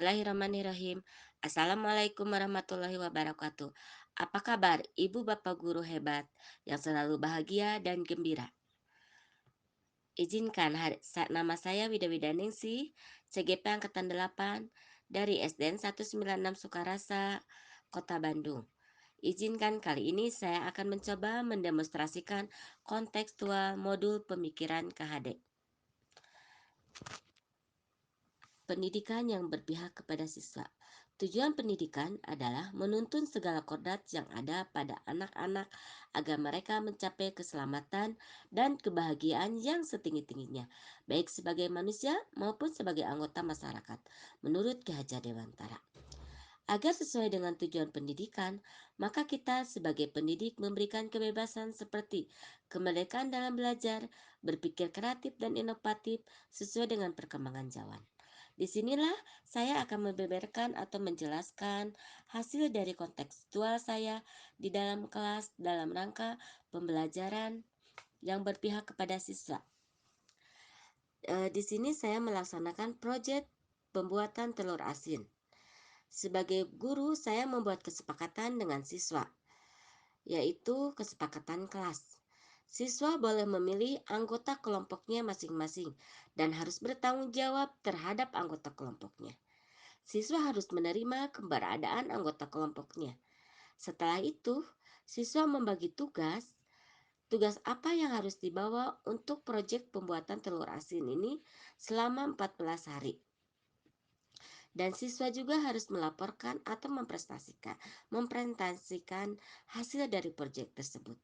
Bismillahirrahmanirrahim. Assalamualaikum warahmatullahi wabarakatuh. Apa kabar ibu bapak guru hebat yang selalu bahagia dan gembira? Izinkan nama saya Wida Widaningsih, CGP Angkatan 8 dari SDN 196 Sukarasa, Kota Bandung. Izinkan kali ini saya akan mencoba mendemonstrasikan kontekstual modul pemikiran KHD. Pendidikan yang berpihak kepada siswa. Tujuan pendidikan adalah menuntun segala kodrat yang ada pada anak-anak agar mereka mencapai keselamatan dan kebahagiaan yang setinggi-tingginya, baik sebagai manusia maupun sebagai anggota masyarakat, menurut Ki Hajar Dewantara. Agar sesuai dengan tujuan pendidikan, maka kita sebagai pendidik memberikan kebebasan seperti kemerdekaan dalam belajar, berpikir kreatif dan inovatif sesuai dengan perkembangan zaman. Disinilah saya akan membeberkan atau menjelaskan hasil dari kontekstual saya di dalam kelas dalam rangka pembelajaran yang berpihak kepada siswa. Di sini saya melaksanakan proyek pembuatan telur asin. Sebagai guru, saya membuat kesepakatan dengan siswa, yaitu kesepakatan kelas. Siswa boleh memilih anggota kelompoknya masing-masing dan harus bertanggung jawab terhadap anggota kelompoknya. Siswa harus menerima keberadaan anggota kelompoknya. Setelah itu, siswa membagi tugas. Tugas apa yang harus dibawa untuk proyek pembuatan telur asin ini selama 14 hari. Dan siswa juga harus melaporkan atau mempresentasikan hasil dari proyek tersebut.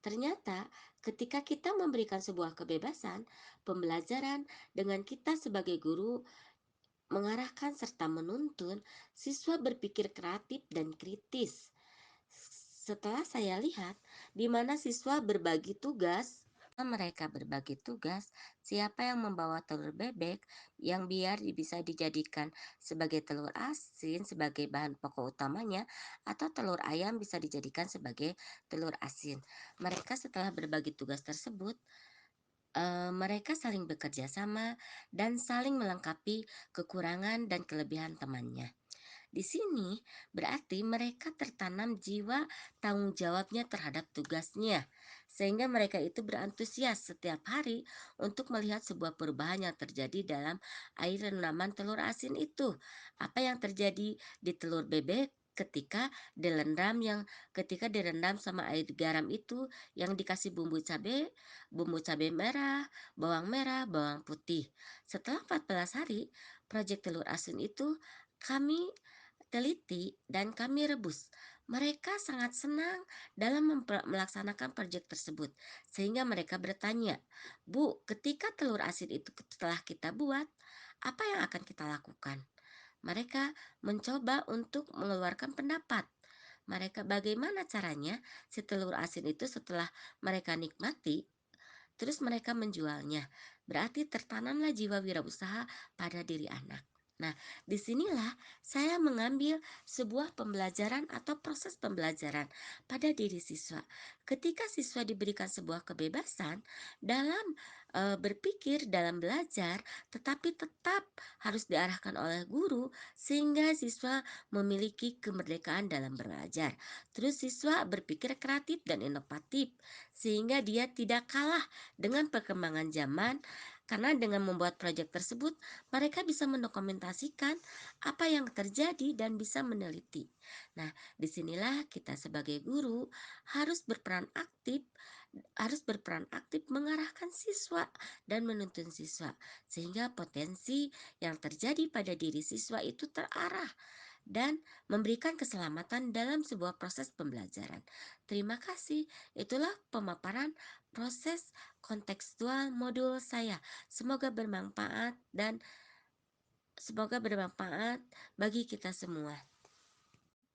Ternyata, ketika kita memberikan sebuah kebebasan pembelajaran dengan kita sebagai guru mengarahkan serta menuntun, siswa berpikir kreatif dan kritis. Setelah saya lihat di mana siswa berbagi tugas, mereka berbagi tugas, siapa yang membawa telur bebek yang biar bisa dijadikan sebagai telur asin sebagai bahan pokok utamanya, atau telur ayam bisa dijadikan sebagai telur asin. Mereka setelah berbagi tugas tersebut, mereka saling bekerja sama dan saling melengkapi kekurangan dan kelebihan temannya. Di sini berarti mereka tertanam jiwa tanggung jawabnya terhadap tugasnya, sehingga mereka itu berantusias setiap hari untuk melihat sebuah perubahan yang terjadi dalam air rendaman telur asin itu. Apa yang terjadi di telur bebek ketika direndam sama air garam itu yang dikasih bumbu cabai merah, bawang putih. Setelah 14 hari, proyek telur asin itu kami teliti dan kami rebus. Mereka sangat senang dalam melaksanakan proyek tersebut, sehingga mereka bertanya, "Bu, ketika telur asin itu telah kita buat, apa yang akan kita lakukan?" Mereka mencoba untuk mengeluarkan pendapat. Mereka bagaimana caranya si telur asin itu setelah mereka nikmati, terus mereka menjualnya. Berarti tertanamlah jiwa wirausaha pada diri anak. Nah, disinilah saya mengambil sebuah pembelajaran atau proses pembelajaran pada diri siswa. Ketika siswa diberikan sebuah kebebasan dalam berpikir, dalam belajar, tetapi tetap harus diarahkan oleh guru sehingga siswa memiliki kemerdekaan dalam belajar. Terus siswa berpikir kreatif dan inovatif sehingga dia tidak kalah dengan perkembangan zaman, karena dengan membuat proyek tersebut mereka bisa mendokumentasikan apa yang terjadi dan bisa meneliti. Nah, disinilah kita sebagai guru harus berperan aktif, mengarahkan siswa dan menuntun siswa sehingga potensi yang terjadi pada diri siswa itu terarah dan memberikan keselamatan dalam sebuah proses pembelajaran. Terima kasih. Itulah pemaparan proses kontekstual modul saya. Semoga bermanfaat bagi kita semua.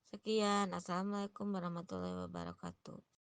Sekian. Assalamualaikum warahmatullahi wabarakatuh.